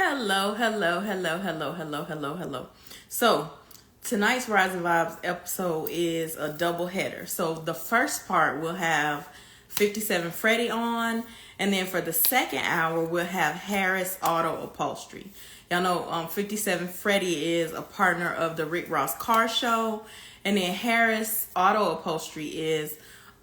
Hello, hello, hello, hello, hello, hello, hello. So, tonight's Rising Vibes episode is a double header. So, the first part we'll have 57 Freddy on, and then for the second hour, we'll have Harris Auto Upholstery. Y'all know 57 Freddy is a partner of the Rick Ross Car Show, and then Harris Auto Upholstery is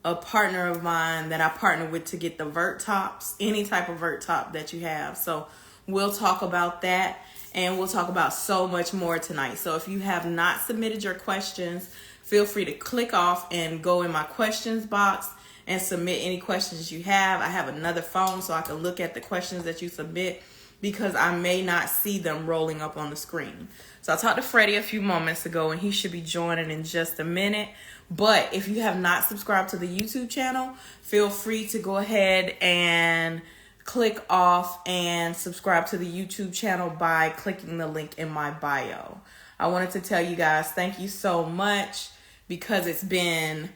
a partner of mine that I partner with to get the vert tops, any type of vert top that you have. So we'll talk about that, and we'll talk about so much more tonight. So if you have not submitted your questions, feel free to click off and go in my questions box and submit any questions you have. I have another phone so I can look at the questions that you submit because I may not see them rolling up on the screen. So I talked to Freddy a few moments ago, and he should be joining in just a minute. But if you have not subscribed to the YouTube channel, feel free to go ahead and click off and subscribe to the YouTube channel by clicking the link in my bio. I wanted to tell you guys thank you so much because it's been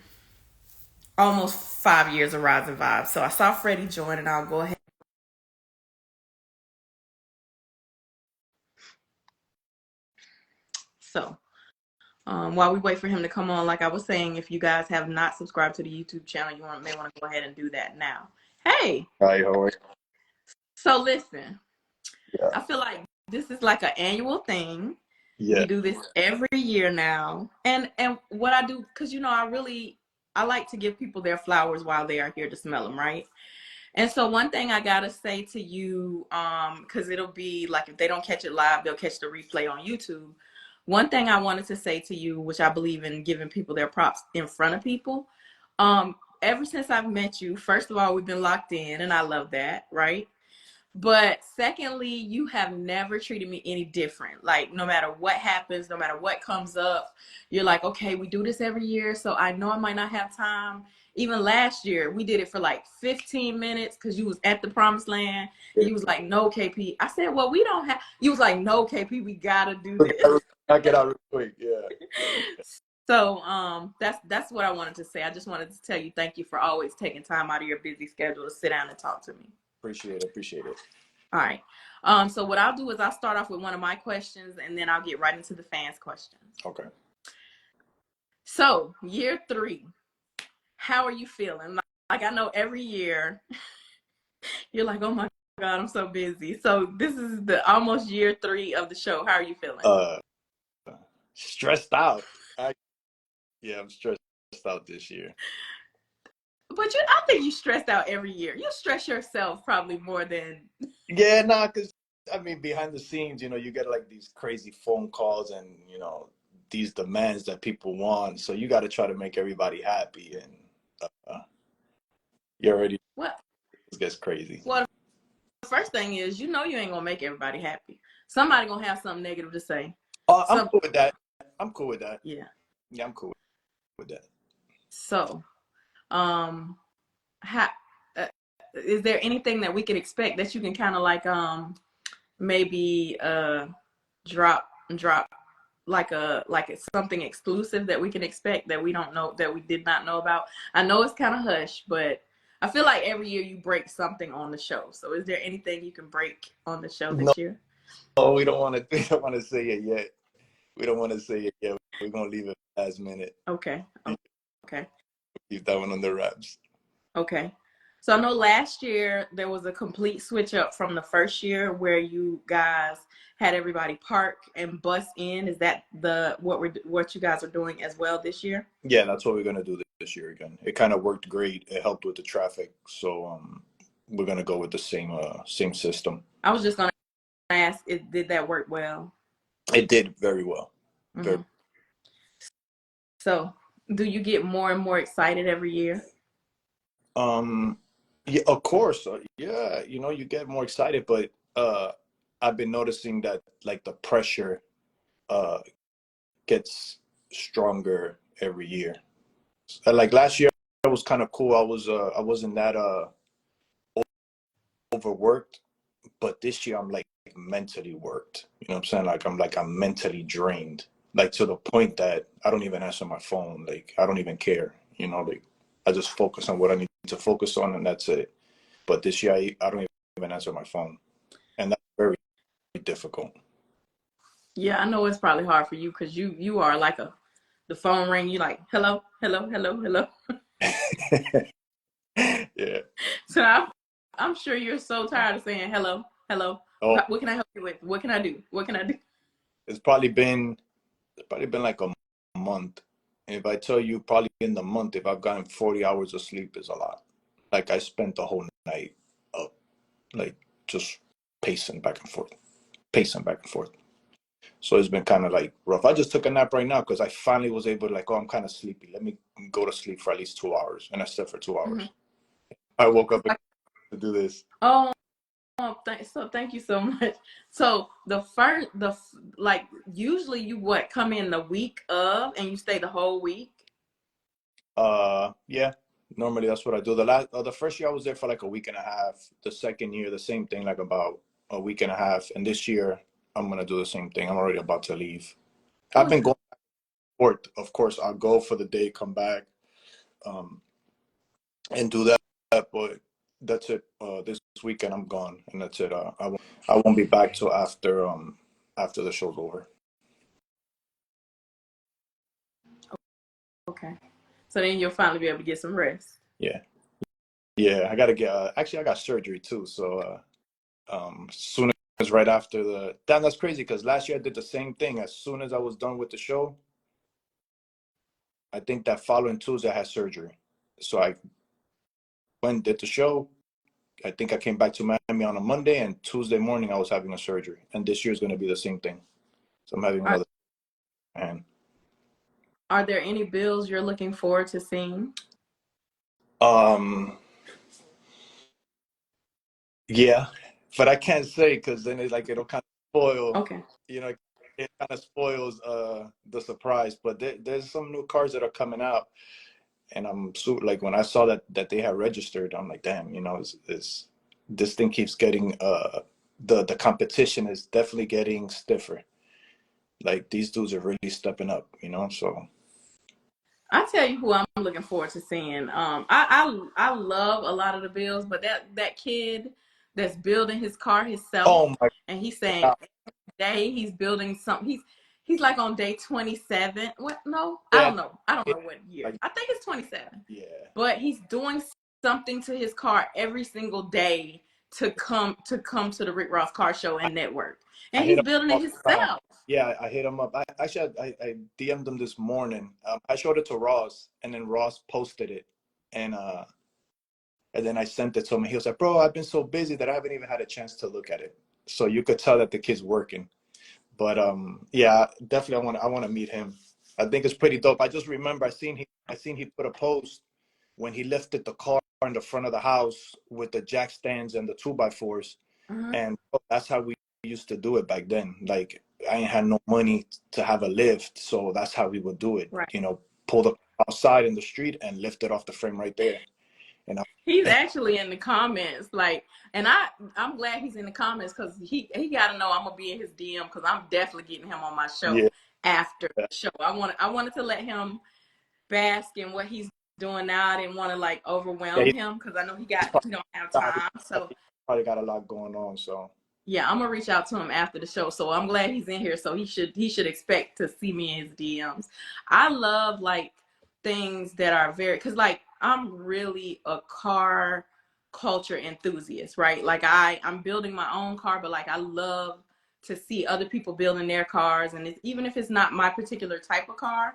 almost 5 years of Rising Vibes. So I saw Freddy join, and I'll go ahead. So while we wait for him to come on, like I was saying, if you guys have not subscribed to the YouTube channel, may want to go ahead and do that now. Hey. Hi, how are you? So listen, Yeah. I feel like this is like an annual thing. Yeah. We do this every year now. And what I do, because, I like to give people their flowers while they are here to smell them, right? And so one thing I got to say to you, because it'll be like if they don't catch it live, they'll catch the replay on YouTube. One thing I wanted to say to you, which I believe in giving people their props in front of people. Ever since I've met you, first of all, we've been locked in, and I love that, right? But secondly, you have never treated me any different. Like, no matter what happens, no matter what comes up, you're like, okay, we do this every year, so I know I might not have time. Even last year, we did it for like 15 minutes because you was at the promised land. You was like, no, KP. I said, well, we don't have. You was like, no, KP, we gotta do this. Knock it out real quick. Yeah. So that's what I wanted to say. I just wanted to tell you thank you for always taking time out of your busy schedule to sit down and talk to me. Appreciate it. All right. So what I'll do is I'll start off with one of my questions, and then I'll get right into the fans' questions. Okay. So year 3, how are you feeling? Like I know every year you're like, oh my God, I'm so busy. So this is the almost year 3 of the show. How are you feeling? Stressed out. I'm stressed out this year. But I think you stressed out every year. You stress yourself probably more than. Yeah, because I mean, behind the scenes, you get like these crazy phone calls and these demands that people want. So you got to try to make everybody happy, and you already. What? It gets crazy. Well, the first thing is, you ain't gonna make everybody happy. Somebody gonna have something negative to say. I'm cool with that. Yeah. Yeah, I'm cool with that. So, how is there anything that we can expect that you can kind of like maybe drop like it's something exclusive that we can expect that we don't know, that we did not know about? I know it's kind of hush, but I feel like every year you break something on the show. So is there anything you can break on the show this year? No, we don't want to say it yet. We're gonna leave it last minute. Okay. Keep that one on the wraps. Okay. So I know last year there was a complete switch up from the first year where you guys had everybody park and bus in. Is that what you guys are doing as well this year? Yeah, that's what we're gonna do this year again. It kind of worked great. It helped with the traffic, so we're gonna go with the same system. I was just gonna ask, did that work well? It did very well. Mm-hmm. So, do you get more and more excited every year? Yeah, of course. Yeah, you get more excited, but I've been noticing that like the pressure gets stronger every year. Like last year, it was kind of cool. I wasn't that overworked, but this year I'm like mentally worked. You know what I'm saying? I'm mentally drained, like to the point that I don't even answer my phone. Like I don't even care. Like I just focus on what I need to focus on, and that's it. But this year I don't even answer my phone, and that's very difficult. Yeah, I know it's probably hard for you because you are like the phone ring, you like hello, hello, hello, hello. Yeah. So I'm sure you're so tired of saying hello, hello. Oh, What can I help you with? What can I do? What can I do? it's probably been like a month. And if I tell you, probably in the month, if I've gotten 40 hours of sleep is a lot. Like I spent the whole night up, like just pacing back and forth, pacing back and forth. So it's been kind of like rough. I just took a nap right now because I finally was able to like, oh, I'm kind of sleepy. Let me go to sleep for at least 2 hours. And I slept for 2 hours. Mm-hmm. I woke up to do this. Oh, thank you so much. So like usually you what come in the week of and you stay the whole week. Yeah. Normally that's what I do. The first year I was there for like a week and a half. The second year, the same thing, like about a week and a half. And this year I'm gonna do the same thing. I'm already about to leave. I've Oh, been going forth. Of course, I'll go for the day, come back, and do that. But that's it. This weekend I'm gone, and that's it. I won't be back till after the show's over. okay. So then you'll finally be able to get some rest. Yeah, yeah. I gotta get. Actually, I got surgery too. So soon as right after that's crazy because last year I did the same thing. As soon as I was done with the show, I think that following Tuesday I had surgery. So I went did the show. I think I came back to Miami on a Monday, and Tuesday morning I was having a surgery. And this year is going to be the same thing. So I'm having Are another. And are there any bills you're looking forward to seeing? um, yeah, but I can't say because then it's like it'll kind of spoil. Okay. You know, it kind of spoils the surprise. But there's some new cars that are coming out, and I'm so like when I saw that they had registered, I'm like, damn, is this thing keeps getting the competition is definitely getting stiffer. Like these dudes are really stepping up, so I tell you who I'm looking forward to seeing. I love a lot of the bills, but that kid that's building his car himself, oh my and he's saying god. day he's building something. He's like on day 27. What? No, I Yeah, don't know. I don't it, know what year. like I think it's 27. yeah. But he's doing something to his car every single day to come to the Rick Ross Car Show I, and network, I and hit he's him building it all the time. himself. Yeah, I hit him up. I DM'd him this morning. I showed it to Ross, and then Ross posted it, and then I sent it to him. He was like, "Bro, I've been so busy that I haven't even had a chance to look at it." So you could tell that the kid's working. But yeah, definitely I want to meet him. I think it's pretty dope. I just remember I seen he put a post when he lifted the car in the front of the house with the jack stands and the 2x4s, Uh-huh. and that's how we used to do it back then. Like I ain't had no money to have a lift, so that's how we would do it. Right. Pull the outside in the street and lift it off the frame right there. And He's actually in the comments, like, and I'm glad he's in the comments because he got to know I'm gonna be in his DM because I'm definitely getting him on my show yeah, after the show. I wanted to let him bask in what he's doing now. I didn't want to like yeah, overwhelm him because I know he's he don't have probably, time. So probably got a lot going on. So yeah, I'm gonna reach out to him after the show. So I'm glad he's in here. So he should expect to see me in his DMs. I love like things that are very because like I'm really a car culture enthusiast, right? Like I'm building my own car, but like I love to see other people building their cars, and even if it's not my particular type of car,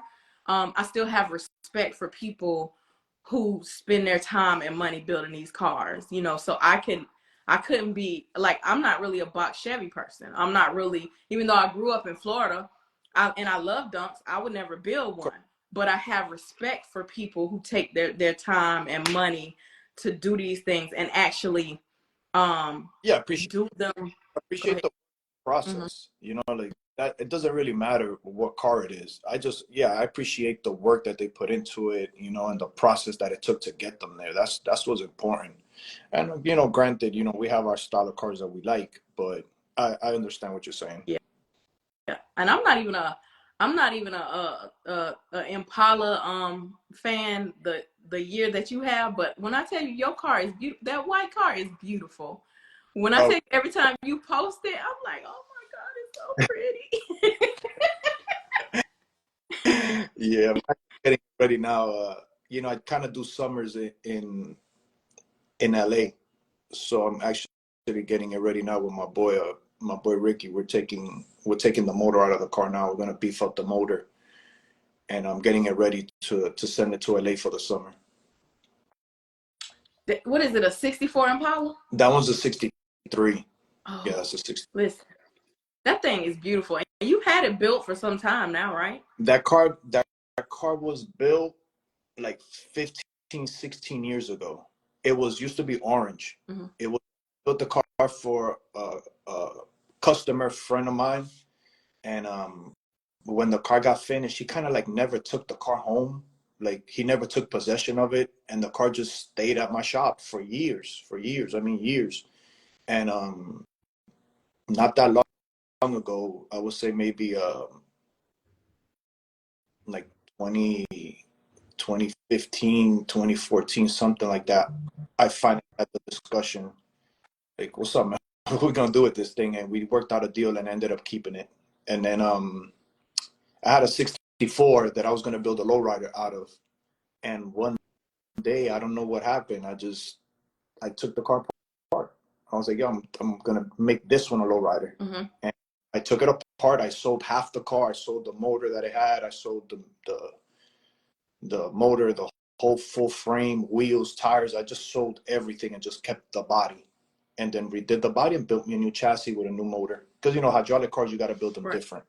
I still have respect for people who spend their time and money building these cars. So I couldn't be like I'm not really a box Chevy person. I'm not really, even though I grew up in Florida, and I love dunks. I would never build one, but I have respect for people who take their time and money to do these things and actually yeah, do them. Go appreciate ahead. the Mm-hmm. process. Like that. It doesn't really matter what car it is. I appreciate the work that they put into it. And the process that it took to get them there. That's what's important. And granted, we have our style of cars that we like, but I understand what you're saying. Yeah, yeah. And I'm not even a Impala fan the year that you have, but when I tell you your car is beautiful, that white car is beautiful. When I Oh tell you every time you post it, I'm like, oh Yeah, I'm getting ready now. You know, I kind of do summers in LA, so I'm actually getting it ready now with my boy Ricky. We're taking the motor out of the car now. We're gonna beef up the motor, and I'm getting it ready to send it to LA for the summer. What is it, a 64 Impala? That one's a 63. Oh, Yeah, that's a 60. listen, that thing is beautiful. And you've had it built for some time now, right? That car was built like 15, 16 years ago. It was used to be orange. Mm-hmm. It was built the car for a customer friend of mine, and when the car got finished, he kind of like never took the car home. Like he never took possession of it, and the car just stayed at my shop for years, for years. I mean years. And not that long ago, I would say maybe like 20, 2015, 2014, something like that. I finally had the discussion, like, what's up, man? What we gonna do with this thing? And we worked out a deal and ended up keeping it. And then I had a 64 that I was gonna build a lowrider out of. And one day, I don't know what happened. I took the car apart. I was like, yo, I'm gonna make this one a lowrider. Mm-hmm. And I took it apart. I sold half the car. I sold the motor that it had. I sold the motor, the whole full frame, wheels, tires. I just sold everything and just kept the body. And then redid the body and built me a new chassis with a new motor. Because, you know, hydraulic cars, you got to build them Right. different.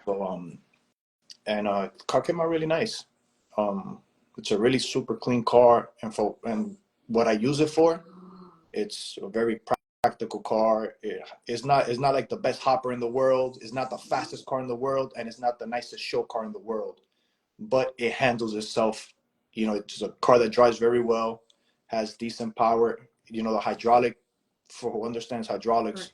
So, and the car came out really nice. It's a really super clean car. And what I use it for, it's a very practical car. It's not like the best hopper in the world. It's not the fastest car in the world. And it's not the nicest show car in the world. But it handles itself. You know, it's a car that drives very well, has decent power. You know, the hydraulic, for who understands hydraulics, Right.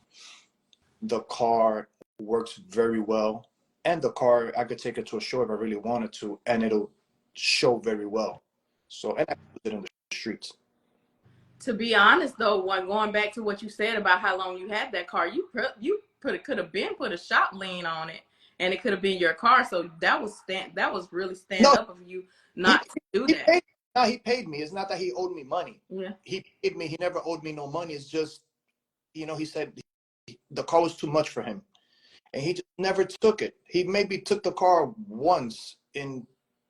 the car works very well. And the car, I could take it to a show if I really wanted to, and it'll show very well. So, and I can use it in the streets. To be honest, though, going back to what you said about how long you had that car, could have been put a shop lien on it, and it could have been your car. So that was really stand No, up of you he, not to do he that. paid. No, he paid me. It's not that he owed me money. Yeah. He paid me. He never owed me no money. It's just, you know, he said the car was too much for him, and he just never took it. He maybe took the car once in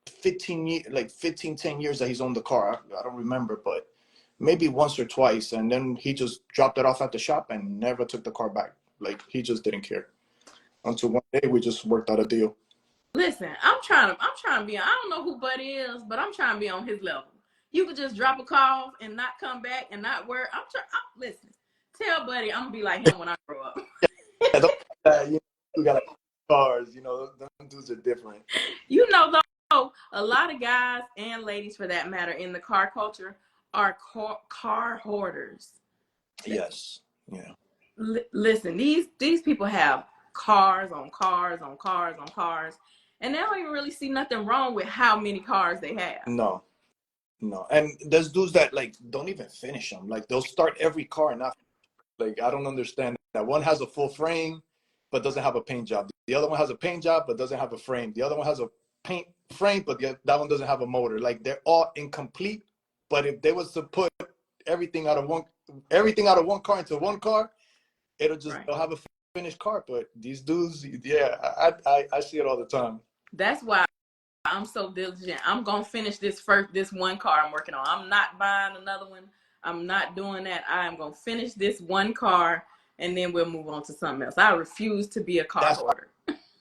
15 years, like 15, 10 years that he's owned the car. I don't remember, but maybe once or twice, and then he just dropped it off at the shop and never took the car back. Like he just didn't care. Until one day we just worked out a deal. Listen, I'm trying to be. I don't know who Buddy is, but I'm trying to be on his level. You could just drop a call and not come back and not work. Listen. Tell Buddy I'm gonna be like him when I grow up. Yeah, you know, we got like cars. You know, those dudes are different. You know, though, a lot of guys and ladies, for that matter, in the car culture are car hoarders. Yes. Yeah. Listen, these people have cars on cars on cars on cars, and they don't even really see nothing wrong with how many cars they have. No. No. And there's dudes that like don't even finish them. Like they'll start every car and not. Like I don't understand that. One has a full frame, but doesn't have a paint job. The other one has a paint job, but doesn't have a frame. The other one has a paint frame, but that one doesn't have a motor. Like they're all incomplete. But if they was to put everything out of one car into one car, they'll have a finished car. But these dudes, yeah, I see it all the time. That's why I'm so diligent. I'm gonna finish this one car I'm working on. I'm not buying another one. I'm not doing that. I am gonna finish this one car, and then we'll move on to something else. I refuse to be a car hoarder.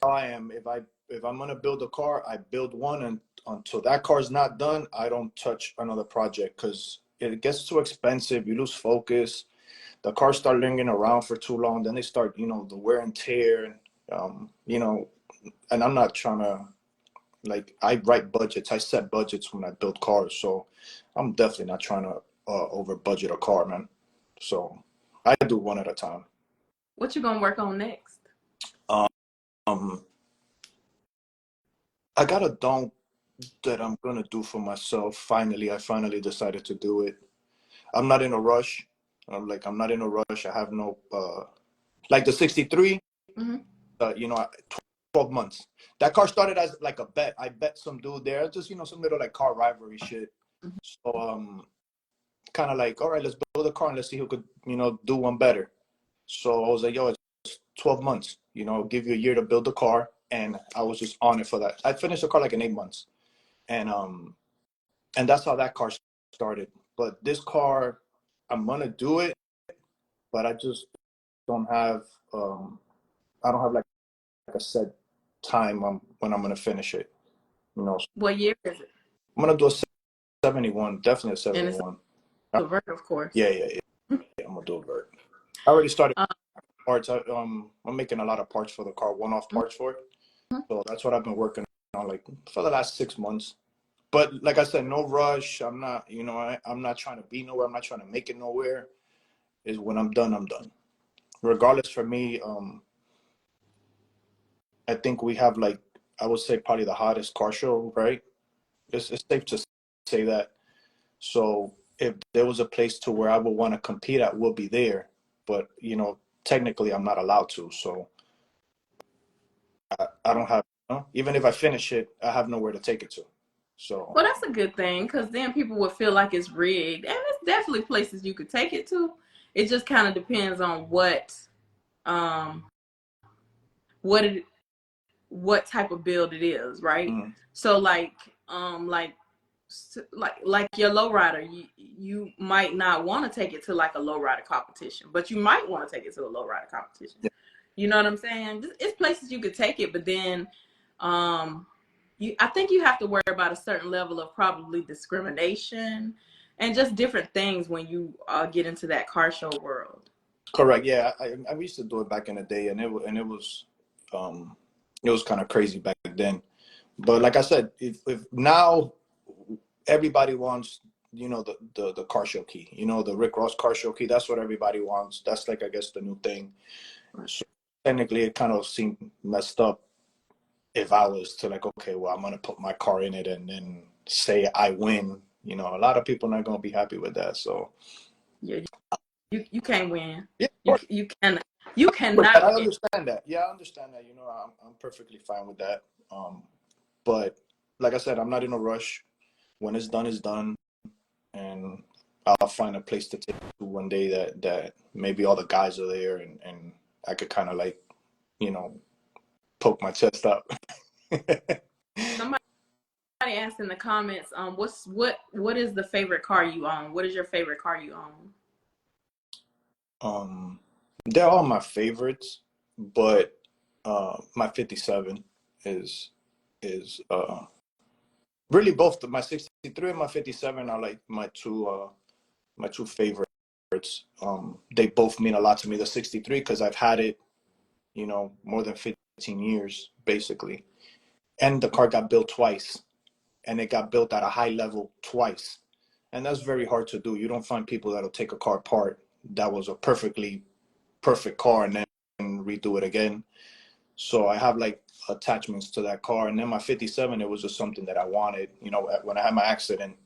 How I am. If I'm gonna build a car, I build one, and until that car's not done, I don't touch another project because it gets too expensive. You lose focus. The cars start lingering around for too long. Then they start, you know, the wear and tear. You know, and I'm not trying to. Like I write budgets, I set budgets when I build cars, so I'm definitely not trying to over budget a car, man. So I do one at a time. What you gonna work on next? Um, I got a dome that I'm gonna do for myself. I finally decided to do it. I'm not in a rush. I'm not in a rush. I have no like the 63. Mm-hmm. You know, 12 months. That car started as like a bet. I bet some dude there, just some little like car rivalry shit. So kind of like, all right, let's build a car and let's see who could do one better. So I was like, yo, it's 12 months. Give you a year to build the car, and I was just on it for that. I finished the car like in 8 months, and that's how that car started. But this car, I'm gonna do it, but I just don't have I don't have like a set time when I'm gonna finish it. What year is it? I'm gonna do a 71, definitely a And it's 71. a vert, of course. Yeah. I'm gonna do a vert. I already started parts. I'm making a lot of parts for the car, one-off parts for it. So that's what I've been working on like for the last 6 months. But like I said, no rush. I'm not, I'm not trying to be nowhere. I'm not trying to make it nowhere. Is when I'm done, I'm done. Regardless, for me, I think we have like, I would say probably the hottest car show, right? It's safe to say that. So if there was a place to where I would want to compete at, we'll be there. But technically, I'm not allowed to. So I don't have, even if I finish it, I have nowhere to take it to. So well, that's a good thing, because then people would feel like it's rigged, and there's definitely places you could take it to. It just kind of depends on um what type of build it is, right? mm, So like your lowrider, you might not want to take it to like a lowrider competition, but you might want to take it to a lowrider competition. yeah, You know what I'm saying? It's places you could take it, but then I think you have to worry about a certain level of probably discrimination and just different things when you get into that car show world. correct. Yeah, I used to do it back in the day, and um, it was kind of crazy back then. But like I said, if now everybody wants, the car show key, the Rick Ross car show key. That's what everybody wants. That's like, I guess, the new thing. Right. So technically, it kind of seemed messed up if I was to like, okay, well, I'm gonna put my car in it and then say I win. A lot of people not gonna be happy with that. So Yeah, you can't win. yeah, of You course. you But I cannot win. understand that. Yeah, I understand that. I'm perfectly fine with that. But like I said, I'm not in a rush. When it's done, it's done, and I'll find a place to take it to one day that maybe all the guys are there, and I could kind of like, you know, poke my chest up. Somebody asked in the comments, what is the favorite car you own? What is your favorite car you own? They're all my favorites, but my 57 is really both my 63 and my 57 are like my two favorites. They both mean a lot to me. The 63 because I've had it, more than 15 years basically, and the car got built twice, and it got built at a high level twice, and that's very hard to do. You don't find people that'll take a car apart that was a perfect car and then redo it again. So I have like attachments to that car. And then my 57, it was just something that I wanted. When I had my accident,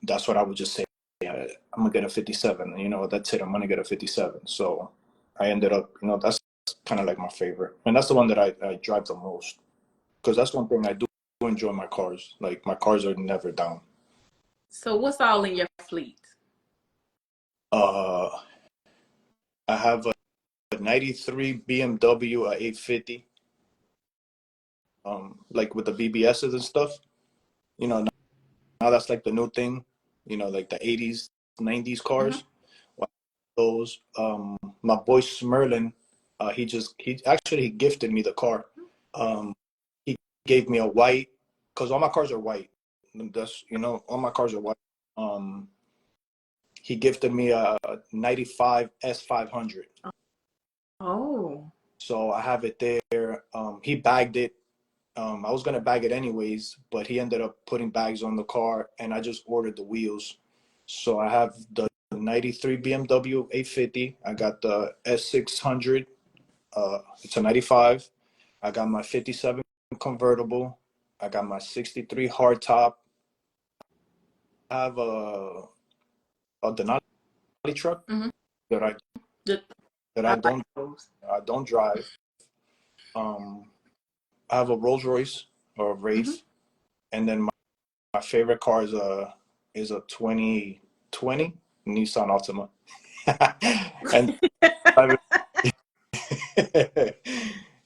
that's what I would just say. Yeah, I'm gonna get a 57. That's it. I'm gonna get a 57. So I ended up, that's kind of like my favorite, and that's the one that I drive the most, because that's one thing I do enjoy my cars. Like my cars are never down. So what's all in your fleet? Uh, I have a '93 BMW 850. Like with the BBSs and stuff. Now that's like the new thing. Like the '80s, '90s Mm-hmm. cars. Those. My boy Smerlin, he actually he gifted me the car. He gave me a white, because all my cars are white. That's all my cars are white. Um, he gifted me a '95 S500. Oh. So I have it there. He bagged it. I was gonna bag it anyways, but he ended up putting bags on the car, and I just ordered the wheels. So I have the '93 BMW 850. I got the S600. It's a '95. I got my '57 convertible. I got my '63 hardtop. I have a Denali truck Mm-hmm. that I that I I like don't those. I don't drive. Um, I have a Rolls Royce or a Mm-hmm. Wraith, and then my favorite car is a 2020 Nissan Altima. And I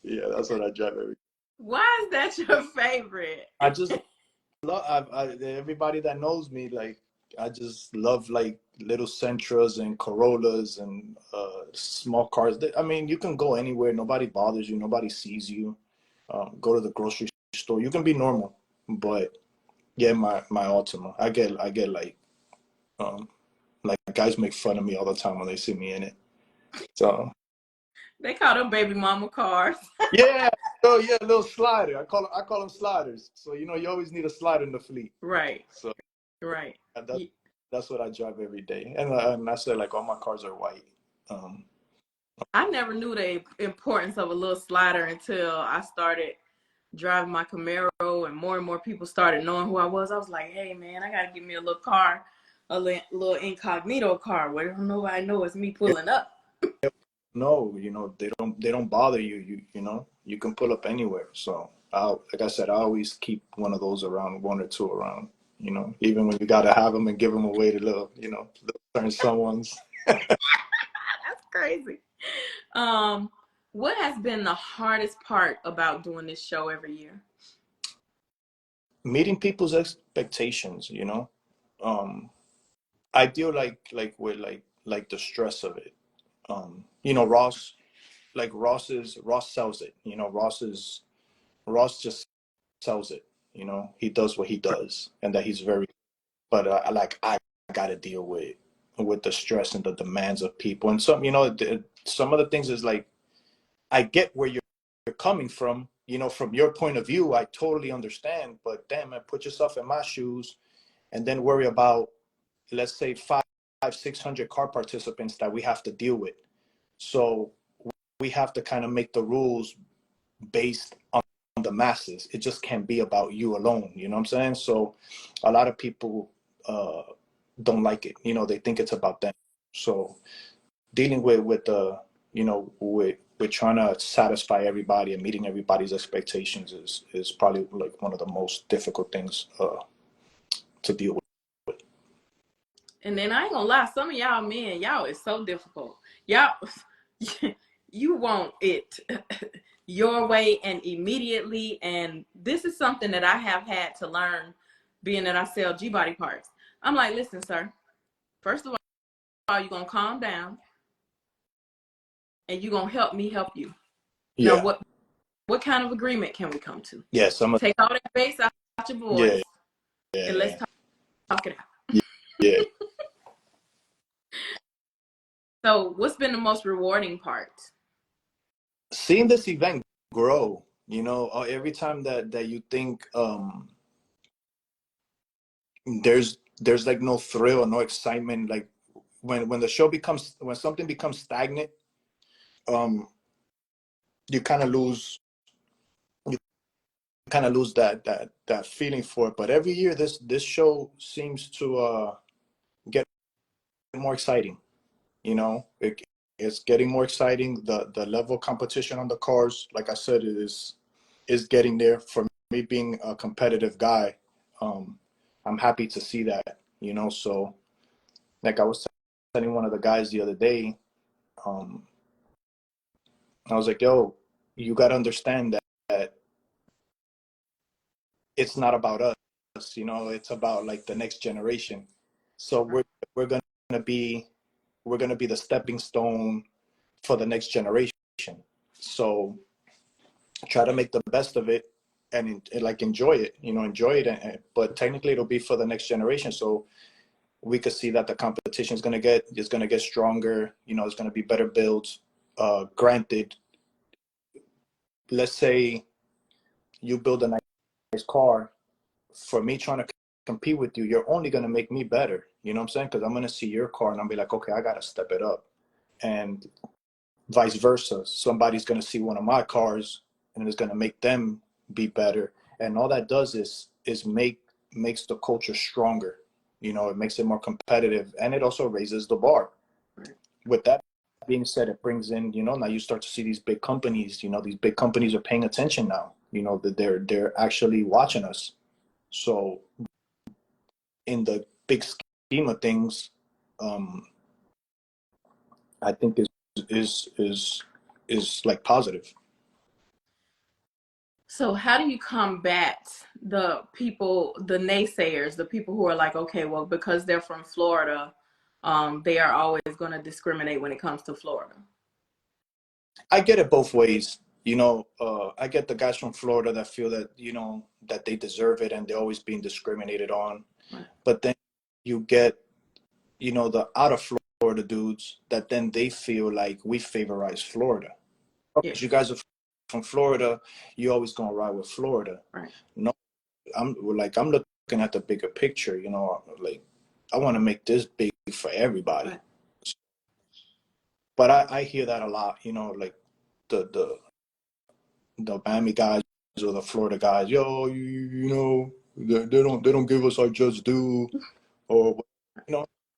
yeah, that's what I drive every. Why is that your favorite? I just love everybody that knows me. Like I just love like little Sentras and Corollas and small cars. I mean, you can go anywhere. Nobody bothers you. Nobody sees you. Go to the grocery store. You can be normal, but yeah, my Altima. I get um like guys make fun of me all the time when they see me in it. So They call them baby mama cars. yeah, oh yeah, a little slider. I call them sliders. So you always need a slider in the fleet. Right, So right. that that's what I drive every day. And I said like all my cars are white. Um, I never knew the importance of a little slider until I started driving my Camaro, and more people started knowing who I was. I was like, hey man, I gotta get me a little car, a little incognito car where nobody knows it's me pulling up. no, they don't bother you. You can pull up anywhere. So like I said, I always keep one of those around, one or two around. Even when you gotta have them and give them away to little certain someone's. That's crazy. Um, what has been the hardest part about doing this show every year? Meeting people's expectations. Um, I deal like with like the stress of it. Ross, like Ross sells it. Ross just sells it. He does what he does, and that he's very. But I got to deal with the stress and the demands of people, and some of the things is like I get where you're coming from. From your point of view, I totally understand. But damn, man, put yourself in my shoes, and then worry about, let's say, 600 car participants that we have to deal with. So we have to kind of make the rules based on the masses. It just can't be about you alone. You know what I'm saying? So a lot of people uh, don't like it. They think it's about them. So dealing with with trying to satisfy everybody and meeting everybody's expectations is probably like one of the most difficult things to deal with. And then I ain't gonna lie, some of y'all men, y'all is so difficult. Y'all, you want it your way and immediately. And this is something that I have had to learn, being that I sell G body parts. I'm like, listen, sir. First of all, you're gonna calm down, and you're gonna help me help you. Now, Yeah, what kind of agreement can we come to? yeah, some of Take all that bass out your yeah, voice, and let's yeah, talk it out. yeah, yeah. So, what's been the most rewarding part? Seeing this event grow, every time that you think there's like no thrill, no excitement, like when the show becomes when something becomes stagnant, um you kind of lose you kind of lose that feeling for it. But every year this show seems to get more exciting. It's getting more exciting. The level of competition on the cars, like I said, is getting there. For me being a competitive guy, um I'm happy to see that. So like I was telling one of the guys the other day, um I was like, yo, you got to understand that it's not about us. It's about like the next generation. So we're going to be we're going to be the stepping stone for the next generation. So try to make the best of it and like enjoy it, enjoy it. But technically it'll be for the next generation. So we could see that the competition is going to get stronger. It's going to be better builds. Granted, let's say you build a nice car. For me trying to compete with you, you're only going to make me better. You know what I'm saying? Because I'm going to see your car and I'll be like, okay, I got to step it up. And vice versa. Somebody's going to see one of my cars and it's going to make them be better. And all that does is makes the culture stronger. It makes it more competitive, and it also raises the bar. With that being said, it brings in, now you start to see these big companies. These big companies are paying attention now. that they're actually watching us. So in the big scheme of things, um, I think is is is like positive. So how do you combat the people, the naysayers, the people who are like, okay, well, because they're from Florida, they are always going to discriminate when it comes to Florida? I get it both ways. I get the guys from Florida that feel that that they deserve it and they're always being discriminated on. Right. But then you get the out of Florida dudes that then they feel like we favorize Florida. Yeah. Because you guys are from Florida, you're always gonna ride with Florida. Right. No, I'm looking at the bigger picture. Like I want to make this big for everybody. Right. But I hear that a lot. Like the Miami guys or the Florida guys. Yo, they don't give us our just due, or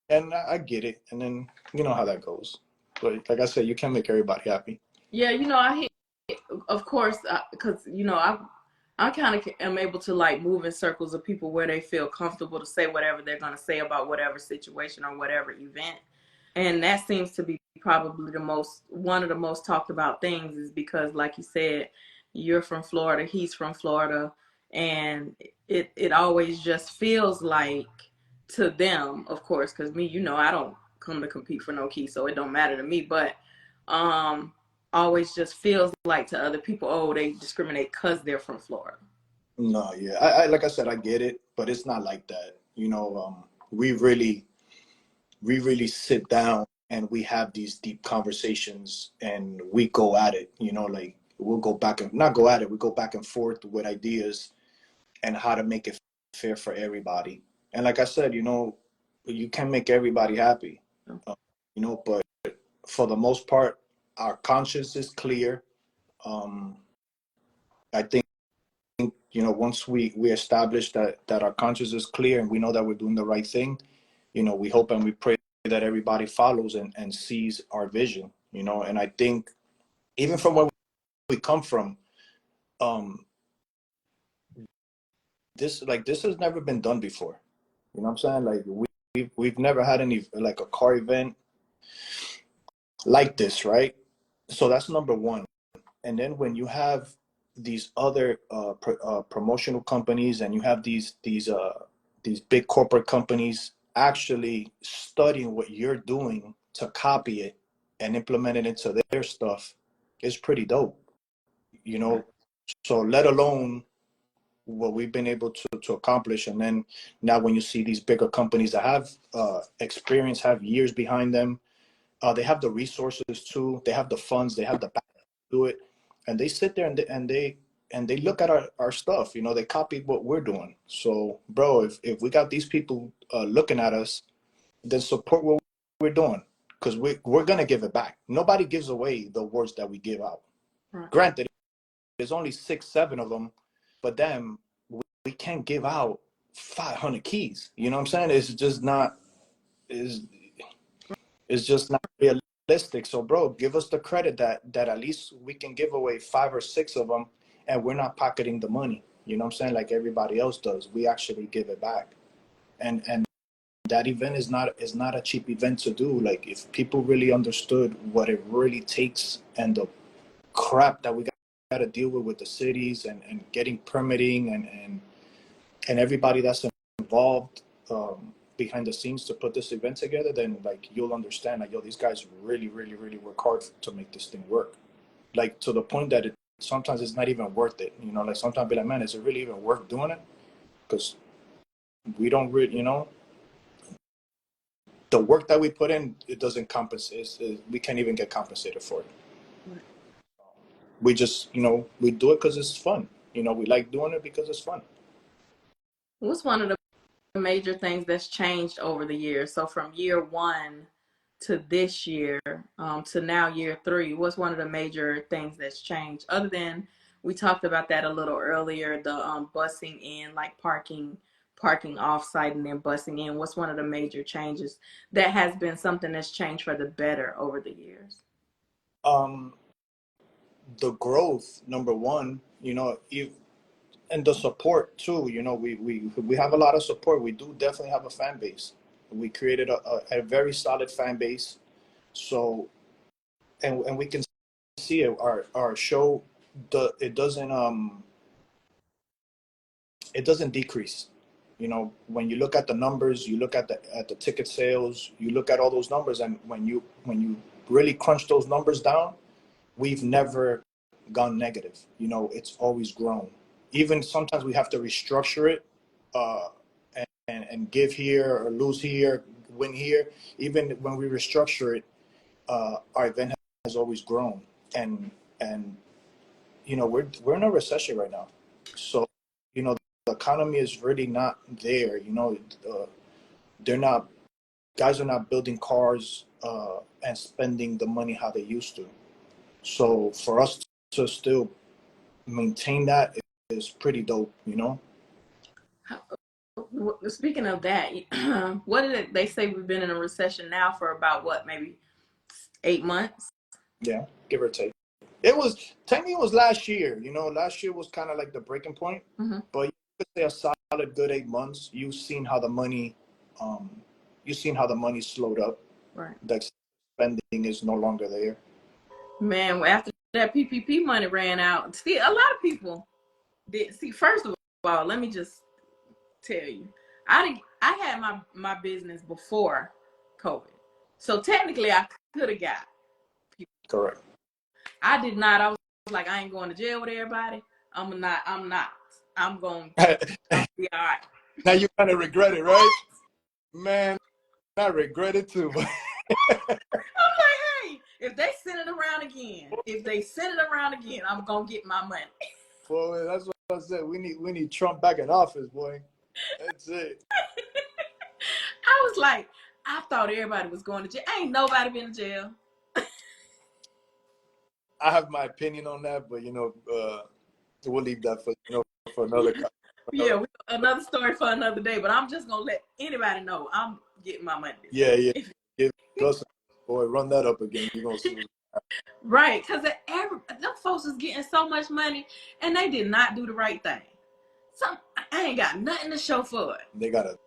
and I get it. And then you know how that goes. But like I said, you can't make everybody happy. Yeah, I hear, of course, because I kind of am able to like move in circles of people where they feel comfortable to say whatever they're going to say about whatever situation or whatever event. And that seems to be probably one of the most talked about things, is because, like you said, you're from Florida, he's from Florida, and it always just feels like, to them, of course, because me, I don't come to compete for no key, so it don't matter to me, but um always just feels like to other people, oh, they discriminate because they're from Florida. No, yeah, I like I said, I get it, but it's not like that. We really sit down and we have these deep conversations and we go at it. Like we'll go back and not go at it. We go back and forth with ideas and how to make it fair for everybody. And like I said, you can make everybody happy. Uh, but for the most part, our conscience is clear. I think once we establish that our conscience is clear and we know that we're doing the right thing, we hope and we pray that everybody follows and sees our vision. And I think even from where we come from, um, this has never been done before. You know what I'm saying? Like we've never had any like a car event like this, right? So that's number one. And then when you have these other promotional companies and you have these big corporate companies actually studying what you're doing to copy it and implement it into their stuff, it's pretty dope. You know, so let alone what we've been able to accomplish. And then now when you see these bigger companies that have experience, have years behind them, they have the resources too, they have the funds, they have the back to do it, and they sit there and they look at our stuff. They copy what we're doing. So bro, if we got these people looking at us, then support what we're doing, because we're gonna give it back. Nobody gives away the words that we give out. Right. Granted, there's only 6-7 of them, but then we can't give out 500 keys. You know what I'm saying? Is it's just not realistic. So bro, give us the credit that at least we can give away 5 or 6 of them and we're not pocketing the money. You know what I'm saying? Like everybody else does. We actually give it back. And that event is not a cheap event to do. Like if people really understood what it really takes and the crap that we got to deal with the cities and getting permitting and everybody that's involved behind the scenes to put this event together, then like you'll understand like, yo, these guys really, really, really work hard to make this thing work. Like to the point that sometimes it's not even worth it. Like sometimes I'll be like, man, is it really even worth doing it? Because we don't really, the work that we put in, it doesn't compensate. We can't even get compensated for it. Right. We just, we do it because it's fun. We like doing it because it's fun. What's one of the major things that's changed over the years? So from year one to this year, to now year three, what's one of the major things that's changed? Other than, we talked about that a little earlier, the busing in, like parking off site and then busing in. What's one of the major changes that has been something that's changed for the better over the years? Um, the growth, number one, and the support too. We have a lot of support. We do definitely have a fan base. We created a very solid fan base. So, and we can see it. Our show, it doesn't it doesn't decrease. When you look at the numbers, you look at the ticket sales, you look at all those numbers, and when you really crunch those numbers down, we've never gone negative. It's always grown. Even sometimes we have to restructure it, uh, and give here or lose here, win here. Even when we restructure it, our event has always grown, and we're in a recession right now, so the economy is really not there. They're not guys are not building cars and spending the money how they used to. So for us to still maintain that is pretty dope. Speaking of that, what did they say? We've been in a recession now for about what, maybe 8 months? Yeah, give or take. It was technically it was last year. Last year was kind of like the breaking point. Mm-hmm. But you could say a solid good 8 months. Um, you've seen how the money slowed up. Right. That spending is no longer there. Man, after that PPP money ran out, see, a lot of people did. See, first of all, let me just tell you, I had my business before COVID, so technically I could have got people. Correct. I did not. I was like, I ain't going to jail with everybody. I'm not. I'm going to be all right. Now you kind of regret it, right? Man, I regret it too. I'm like, hey, if they send it around again, I'm gonna get my money. Well, that's what I said. We need Trump back in office, boy. That's it. I was like, I thought everybody was going to jail. Ain't nobody been to jail. I have my opinion on that, but we'll leave that for another. Yeah, another story for another day. But I'm just gonna let anybody know I'm getting my money. Yeah. Give us, boy, run that up again. You're gonna see. Right, because them folks is getting so much money, and they did not do the right thing. I ain't got nothing to show for it. They got a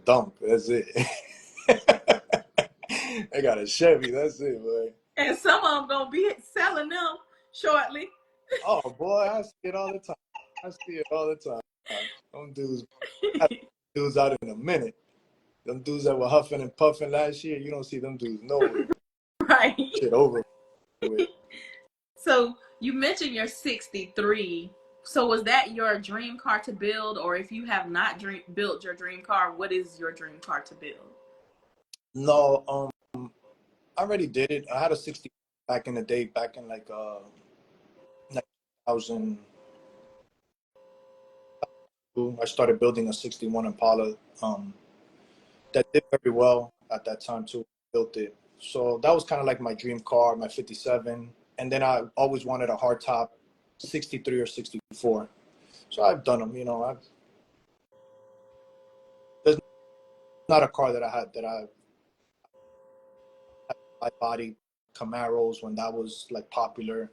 dump. That's it. They got a Chevy. That's it, boy. And some of them gonna be selling them shortly. Oh boy, I see it all the time. Them dudes out in a minute. Them dudes that were huffing and puffing last year, you don't see them dudes nowhere. Right. Shit over with. So you mentioned you're 63. So was that your dream car to build, or if you have not built your dream car, what is your dream car to build? No, I already did it. I had a 60 back in the day, back in like 2000. I started building a 61 Impala. That did very well at that time too. Built it. So that was kind of like my dream car, my 57. And then I always wanted a hardtop 63 or 64. So I've done them, there's not a car that I body Camaros when that was like popular.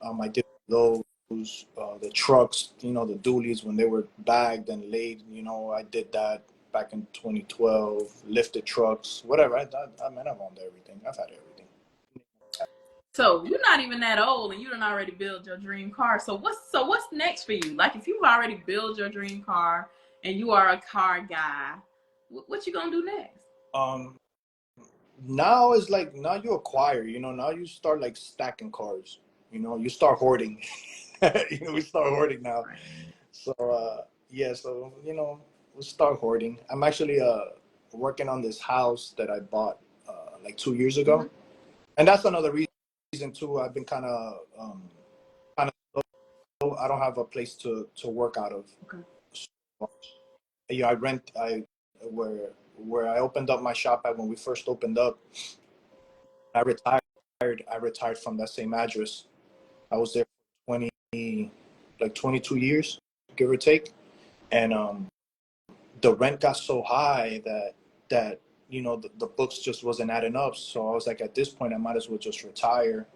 I did those, the trucks, the dualies when they were bagged and laid, I did that back in 2012, lifted trucks, whatever. I've owned everything. I've had everything. So you're not even that old, and you done already built your dream car. So what's next for you? Like, if you've already built your dream car and you are a car guy, what you gonna do next? Now is like, now you acquire, now you start like stacking cars, you start hoarding. We start hoarding now. Right. So yeah, so we'll start hoarding. I'm actually working on this house that I bought like 2 years ago. Mm-hmm. And that's another reason too. I've been kind of slow. I don't have a place to work out of. Okay. So, yeah, where I opened up my shop at when we first opened up. I retired from that same address. I was there for 22 years, give or take. And the rent got so high that the books just wasn't adding up. So I was like, at this point, I might as well just retire,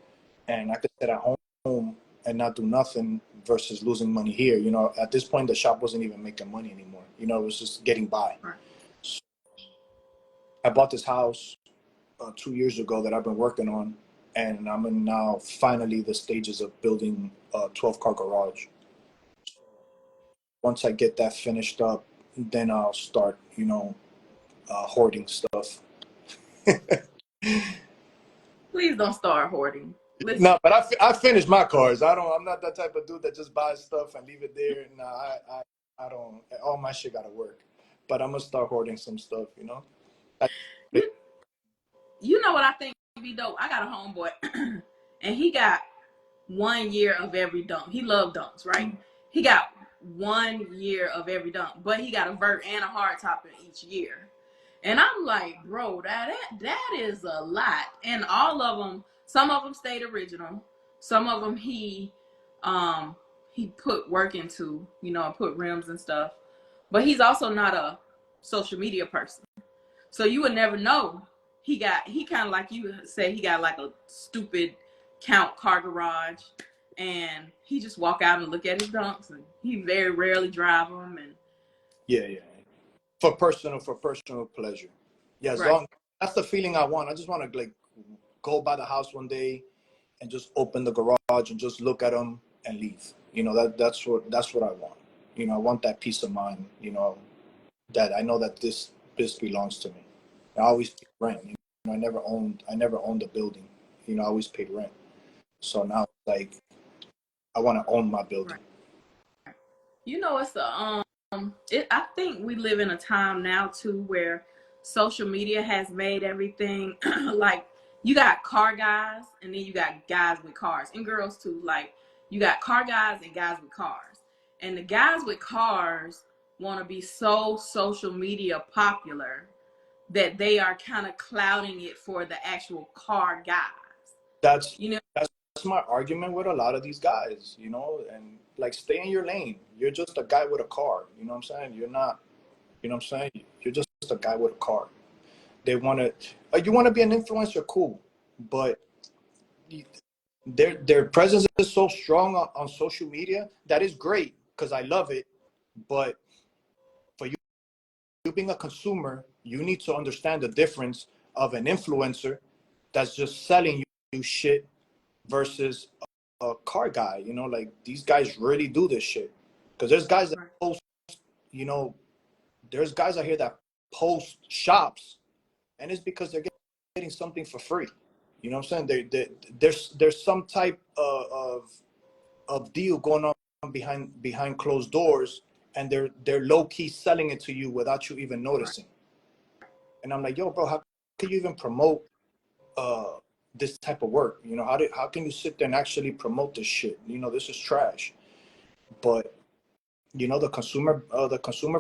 and I could sit at home and not do nothing versus losing money here. You know, at this point, the shop wasn't even making money anymore. You know, it was just getting by. Right. So I bought this house 2 years ago that I've been working on, and I'm in now finally the stages of building a 12-car garage. Once I get that finished up, then I'll start, you know, hoarding stuff. Please don't start hoarding. Listen, No, but I finished my cars. I'm not that type of dude that just buys stuff and leave it there. No, I don't. All my shit gotta work. But I'm gonna start hoarding some stuff. You know. I, you, you know what I think would be dope? I got a homeboy, and he got 1 year of every dunk. He loved dunks, right? He got 1 year of every dunk, but he got a vert and a hard top in each year. And I'm like, bro, that is a lot. And all of them, some of them stayed original. Some of them he put work into, you know, put rims and stuff. But he's also not a social media person. So you would never know. He kind of like you say, he got like a stupid count car garage, and he just walk out and look at his dunks, and he very rarely drive them. And yeah, yeah. For personal pleasure. Yeah, as right, long that's the feeling I want. I just want to like go by the house one day and just open the garage and just look at them and leave. You know, that's what I want. You know, I want that peace of mind. You know, that I know that this belongs to me. I always paid rent. You know, I never owned a building. You know, I always paid rent. So now, like, I want to own my building. right. You know, it's I think we live in a time now too where social media has made everything like you got car guys and then you got guys with cars and girls too. Like you got car guys and guys with cars. And the guys with cars want to be so social media popular that they are kind of clouding it for the actual car guys. That's You know, that's my argument with a lot of these guys. You know, and like, stay in your lane. You're just a guy with a car. You know what I'm saying? You're not. You know what I'm saying? You're just a guy with a car. They want to. You want to be an influencer, cool, but their presence is so strong on social media. That is great because I love it. But for you being a consumer, you need to understand the difference of an influencer that's just selling you shit versus a car guy. You know, like, these guys really do this shit. Because there's guys that right, post, you know, there's guys out here that post shops, and it's because they're getting something for free. You know what I'm saying? There's some type of deal going on behind closed doors, and they're low key selling it to you without you even right. noticing. And I'm like, yo, bro, how can you even promote uh, this type of work? You know, how can you sit there and actually promote this shit? You know, this is trash. But you know, the consumer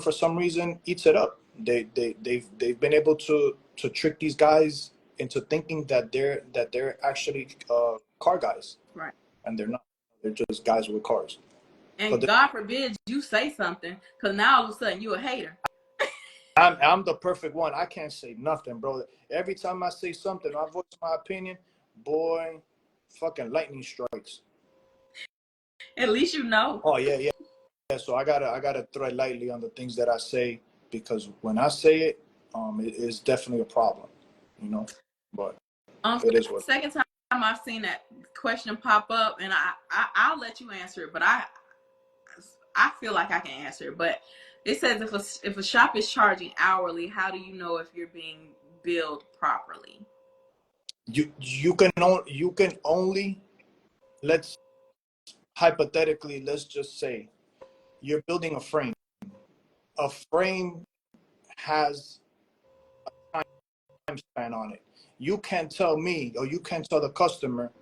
for some reason eats it up. They've been able to trick these guys into thinking that they're actually car guys, Right. and they're not. They're just guys with cars. And But God forbid you say something, because now all of a sudden you a hater. I'm the perfect one. I can't say nothing, bro. Every time I say something, I voice my opinion, boy, fucking lightning strikes. At least you know. Oh yeah, yeah. Yeah, so I gotta tread lightly on the things that I say, because when I say it, it is definitely a problem, you know. But it is what. Second time I've seen that question pop up, and I'll let you answer it, but I feel like I can answer it. But it says if a shop is charging hourly, how do you know if you're being billed properly? You can only, let's hypothetically, let's just say you're building a frame. A frame has time span on it. You can't tell me, or you can't tell the customer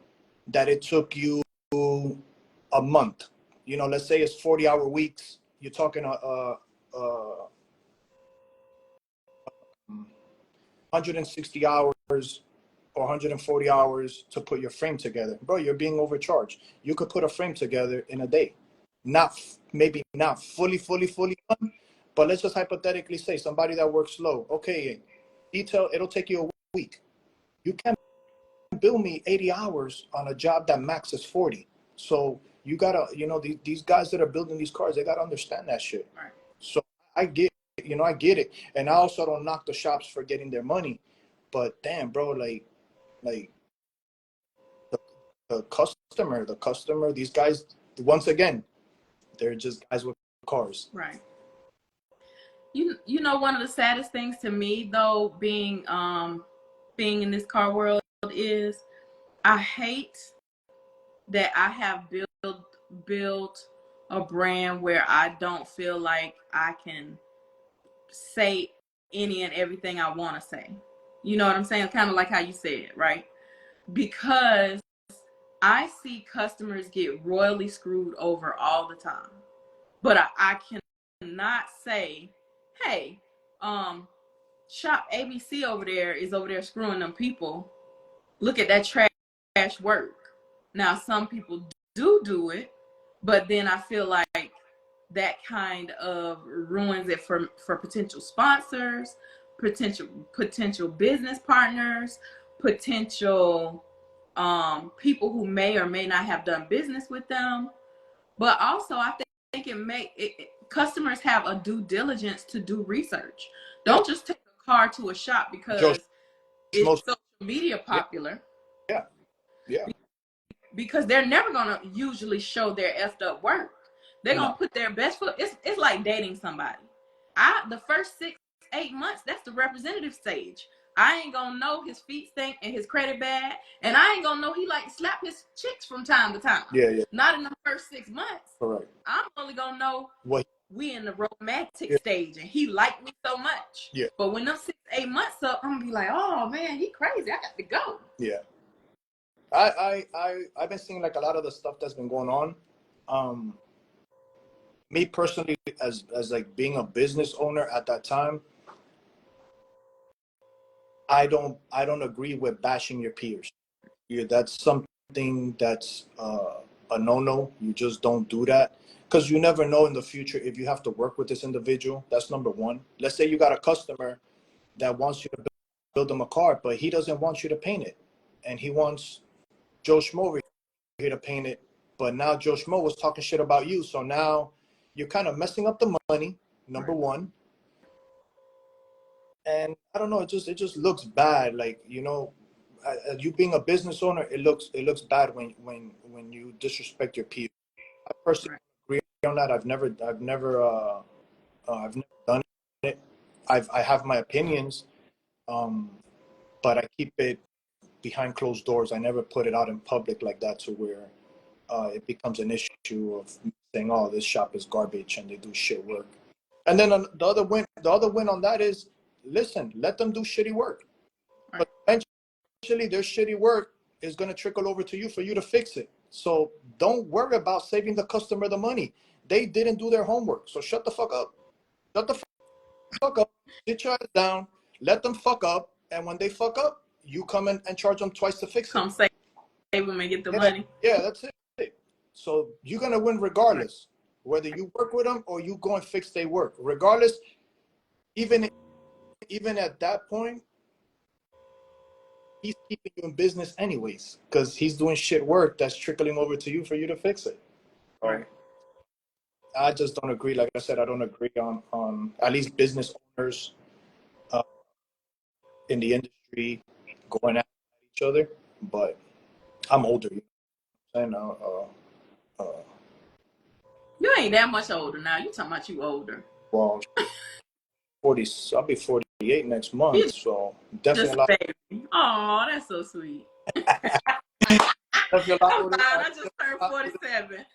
that it took you a month. You know, let's say it's 40-hour weeks. You're talking 160 hours or 140 hours to put your frame together. Bro, you're being overcharged. You could put a frame together in a day. Not maybe not fully done, but let's just hypothetically say somebody that works slow. Okay, detail, it'll take you a week. You can't bill me 80 hours on a job that max is 40. So You gotta, these guys that are building these cars, they gotta understand that shit. Right. So I get, I get it, and I also don't knock the shops for getting their money, but damn, bro, like the customer, these guys, once again, they're just guys with cars. Right. You know, one of the saddest things to me though, being in this car world, is I hate that I have built a brand where I don't feel like I can say any and everything I want to say. You know what I'm saying? Kind of like how you said, right? Because I see customers get royally screwed over all the time. But I cannot say, hey, shop ABC over there screwing them people. Look at that trash work. Now, some people do it, but then I feel like that kind of ruins it for potential sponsors, potential business partners, potential people who may or may not have done business with them. But also, I think customers have a due diligence to do research. Don't just take a car to a shop because it's social media popular. Yeah. Because they're never gonna usually show their effed up work. They're gonna put their best foot. It's like dating somebody. The first 6-8 months, that's the representative stage. I ain't gonna know his feet stink and his credit bad, and I ain't gonna know he like to slap his chicks from time to time. Yeah. Not in the first 6 months. Correct. I'm only gonna know what we in the romantic stage and he liked me so much. Yeah. But when them 6-8 months up, I'm gonna be like, oh man, he crazy. I got to go. Yeah. I've been seeing like a lot of the stuff that's been going on. Me personally, as like being a business owner at that time, I don't agree with bashing your peers. Yeah, that's something that's a no-no. You just don't do that, because you never know in the future if you have to work with this individual. That's number one. Let's say you got a customer that wants you to build him a car, but he doesn't want you to paint it, and he wants Joe Schmo here to paint it. But now Joe Schmo was talking shit about you, so now you're kind of messing up the money. Number one. And I don't know, it just looks bad. Like, you being a business owner, it looks bad when you disrespect your people. I personally agree on that. I've never done it. I have my opinions, but I keep it behind closed doors. I never put it out in public like that, to where it becomes an issue of saying, "Oh, this shop is garbage and they do shit work." And then the other win on that is, listen, let them do shitty work, but eventually their shitty work is going to trickle over to you for you to fix it. So don't worry about saving the customer the money. They didn't do their homework, so shut the fuck up. Shut the fuck up. Sit your ass down. Let them fuck up, and when they fuck up, you come in and charge them twice to fix it. Come save them and get the money. Yeah, that's it. So you're gonna win regardless, whether you work with them or you go and fix their work. Regardless, even at that point, he's keeping you in business anyways, because he's doing shit work that's trickling over to you for you to fix it. Right. I just don't agree. Like I said, I don't agree on at least business owners in the industry going at each other. But I'm older, and you ain't that much older now. You talking about you older? Well, 40. I'll be 48 next month, so definitely a lot. Oh, that's so sweet. I'm fine. I just turned 47.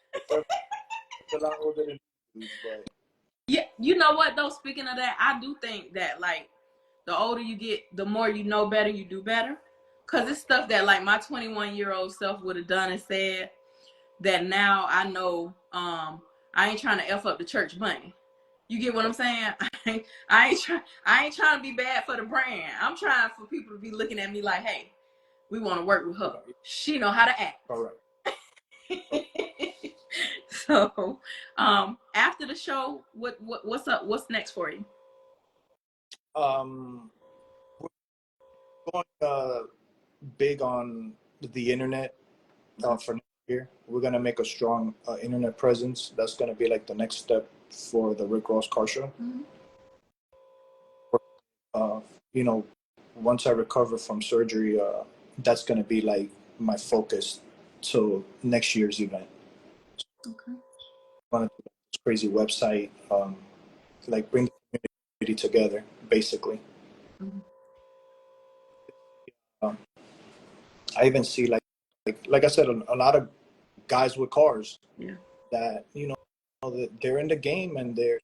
A lot older than you, but yeah, you know what though? Speaking of that, I do think that like the older you get, the more you know better, you do better. Cause it's stuff that like my 21-year-old self would have done and said that now I know. I ain't trying to F up the church money. You get what I'm saying? I ain't trying to be bad for the brand. I'm trying for people to be looking at me like, hey, we want to work with her. She know how to act. All right. So, after the show, what's up? What's next for you? We're going big on the internet for next here. We're gonna make a strong internet presence. That's gonna be like the next step for the Rick Ross Car Show. Mm-hmm. Uh, you know, once I recover from surgery, that's gonna be like my focus to next year's event. Okay. I want to do this crazy website, like bring the community together, basically. Mm-hmm. Um, I even see like I said, a lot of guys with cars Yeah. that they're in the game and they're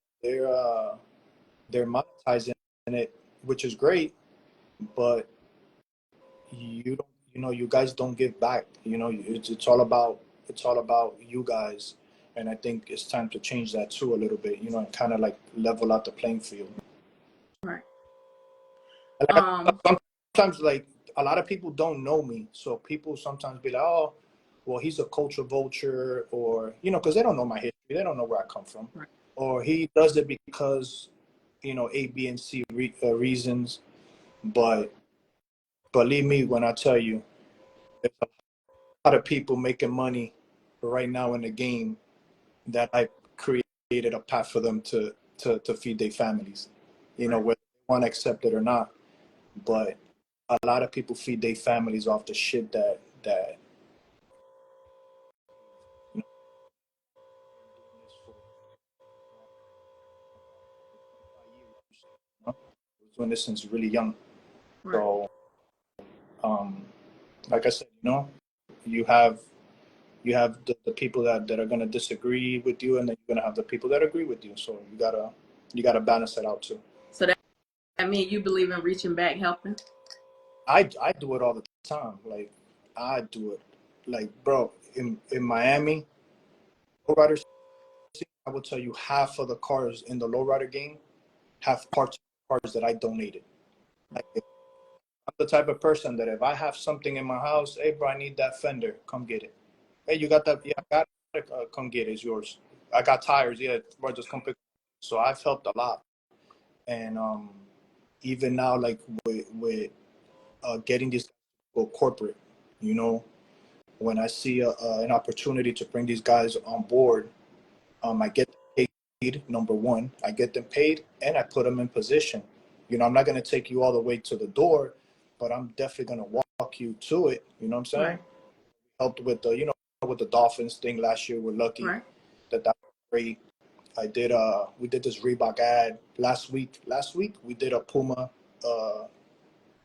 monetizing it, which is great, but you don't, you guys don't give back. It's all about you guys, and I think it's time to change that too a little bit. And kind of like level out the playing field. Right. Like sometimes, like a lot of people don't know me, so people sometimes be like, "Oh, well, he's a culture vulture," or because they don't know my history, they don't know where I come from, Right. or he does it because A, B, and C reasons. But believe me when I tell you, there's a lot of people making money right now in the game that I created a path for them to feed their families, Right. whether they want to accept it or not. But a lot of people feed their families off the shit that you know, I was doing this since really young. Right. So, um, like I said, you have the people that are gonna disagree with you, and then you're gonna have the people that agree with you. So you gotta balance it out too. So that means you believe in reaching back, helping. I do it all the time. Like I do it. Like bro, in Miami, lowrider scene, I will tell you half of the cars in the lowrider game have parts of cars that I donated. Like I'm the type of person that if I have something in my house, hey bro, I need that fender, come get it. Hey, you got that? Yeah, I got it. Come get it. It's yours. I got tires. Yeah, bro, just come pick it. So I've helped a lot, and even now, like with getting these go corporate, you know, when I see an opportunity to bring these guys on board, I get them paid. Number one, I get them paid, and I put them in position. I'm not gonna take you all the way to the door, but I'm definitely gonna walk you to it. You know what I'm saying? Right. Helped with with the Dolphins thing last year. We're lucky Right. that was great. We did this Reebok ad last week. Last week we did a Puma uh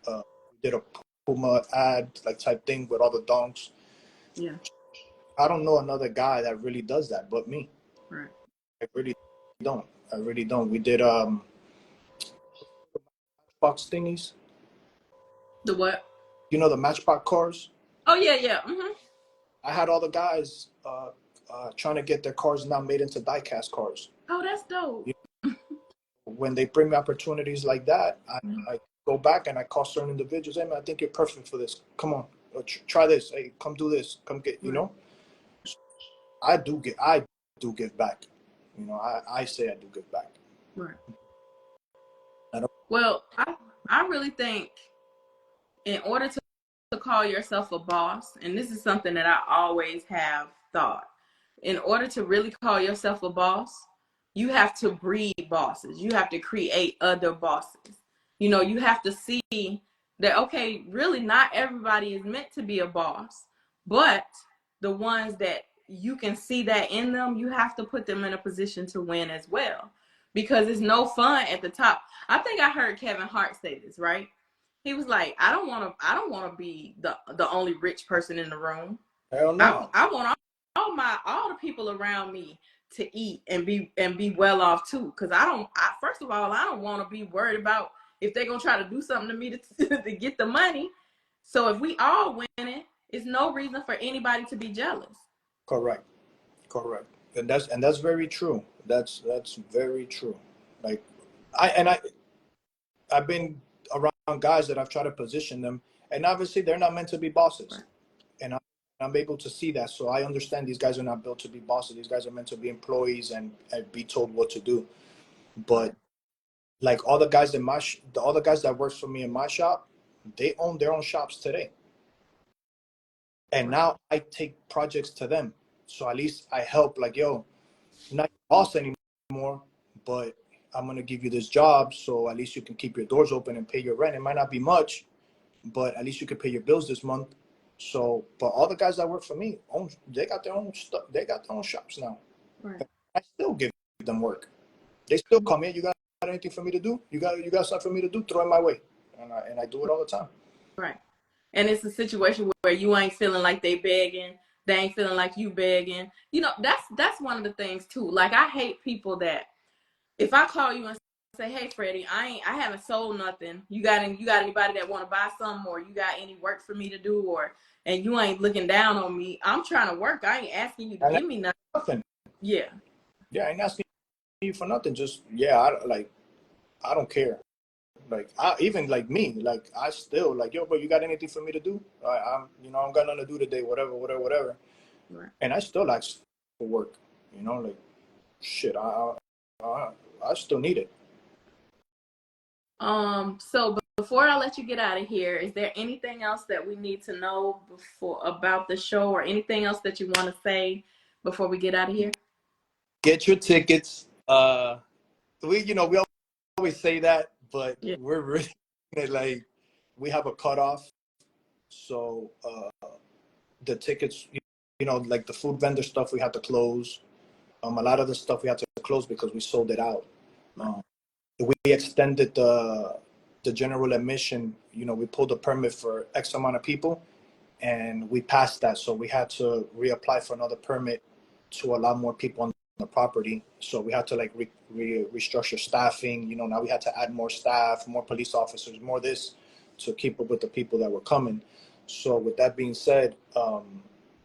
we did a Puma ad like type thing with all the donks. Yeah. I don't know another guy that really does that but me. Right. I really don't. I really don't. We did Matchbox thingies. The what? The Matchbox cars. Oh yeah, yeah. Mm-hmm. I had all the guys trying to get their cars now made into diecast cars. Oh, that's dope. When they bring me opportunities like that, Mm-hmm. I go back and I call certain individuals. Hey man, I think you're perfect for this. Come on, try this. Hey, come do this. Come get. Right. I do give back. I say I do give back. Right. I don't. Well, I really think in order to call yourself a boss, and this is something that I always have thought, in order to really call yourself a boss, you have to breed bosses. You have to create other bosses. You have to see that, okay, really not everybody is meant to be a boss, but the ones that you can see that in them, you have to put them in a position to win as well. Because it's no fun at the top. I think I heard Kevin Hart say this, right? He was like, I don't want to be the only rich person in the room. Hell I no. I want all the people around me to eat and be well off too. Cause first of all, I don't want to be worried about if they're gonna try to do something to me to get the money. So if we all winning, it's no reason for anybody to be jealous. Correct. Correct. And that's very true. That's very true. Like I've been around guys that I've tried to position them, and obviously they're not meant to be bosses. Right. And I'm able to see that, so I understand these guys are not built to be bosses. These guys are meant to be employees and be told what to do. But like all the guys the other guys that works for me in my shop, they own their own shops today. And now I take projects to them. So at least I help, like, yo, not your boss anymore, but I'm gonna give you this job, so at least you can keep your doors open and pay your rent. It might not be much, but at least you can pay your bills this month. So, but all the guys that work for me, they got their own stuff. They got their own shops now. Right. I still give them work. They still come in. You got anything for me to do? You got something for me to do? Throw it my way, and I do it all the time. Right. And it's a situation where you ain't feeling like they begging. They ain't feeling like you begging. You know, that's one of the things too. Like, I hate people that if I call you and say, "Hey, Freddie, I haven't sold nothing. You got anybody that want to buy some, or you got any work for me to do, or and you ain't looking down on me. I'm trying to work. I ain't asking you to give me nothing. Yeah. Yeah, I ain't asking you for nothing. Just I don't care. Like, I even like me, like I still like, yo, bro, you got anything for me to do? I'm got nothing to do today, whatever. Right. And I still ask for work, like shit. I still need it. So before I let you get out of here, is there anything else that we need to know about the show, or anything else that you want to say before we get out of here? Get your tickets. We always say that, but Yeah. we're really like, we have a cutoff. So the tickets, like the food vendor stuff, we had to close. A lot of the stuff we had to close because we sold it out. We extended the general admission. We pulled a permit for X amount of people, and we passed that. So we had to reapply for another permit to allow more people on the property. So we had to like restructure staffing. Now we had to add more staff, more police officers, more this to keep up with the people that were coming. So with that being said,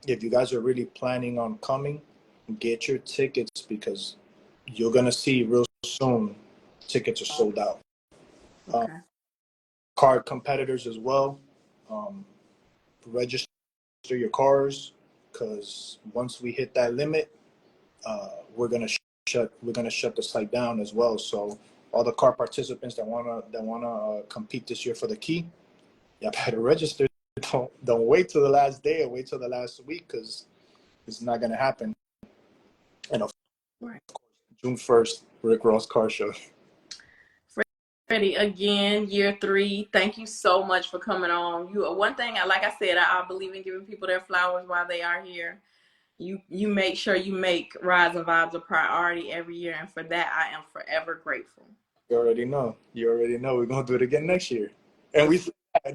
if you guys are really planning on coming, get your tickets, because you're gonna see real soon tickets are sold out. Okay. Card competitors as well. Register your cars, because once we hit that limit, we're gonna shut the site down as well. So all the car participants that wanna compete this year for the key, you better register. Don't wait till the last day or wait till the last week, because it's not gonna happen. And of Right. course, June 1st, Rick Ross Car Show. Freddie, again, year 3. Thank you so much for coming on. One thing, like I said, I believe in giving people their flowers while they are here. You make sure you make Rise and Vibes a priority every year, and for that, I am forever grateful. You already know. We're gonna do it again next year, and we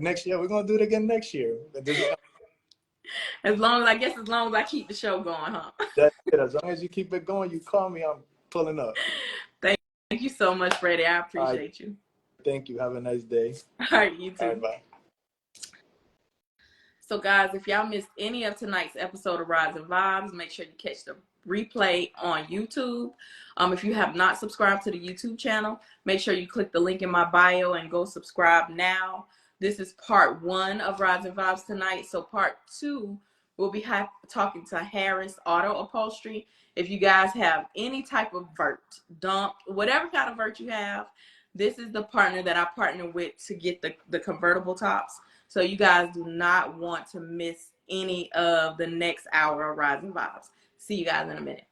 next year we're gonna do it again next year. As long as I keep the show going, huh? That's it. As long as you keep it going, you call me, I'm pulling up. Thank you so much, Freddie. I appreciate you. Thank you. Have a nice day. All right, you too. All right, bye. So, guys, if y'all missed any of tonight's episode of Rise and Vibes, make sure you catch the replay on YouTube. If you have not subscribed to the YouTube channel, make sure you click the link in my bio and go subscribe now. This is part 1 of Rise and Vibes tonight. So part 2, we'll be talking to Harris Auto Upholstery. If you guys have any type of vert, dump, whatever kind of vert you have, this is the partner that I partner with to get the convertible tops. So you guys do not want to miss any of the next hour of Rise and Vibes. See you guys in a minute.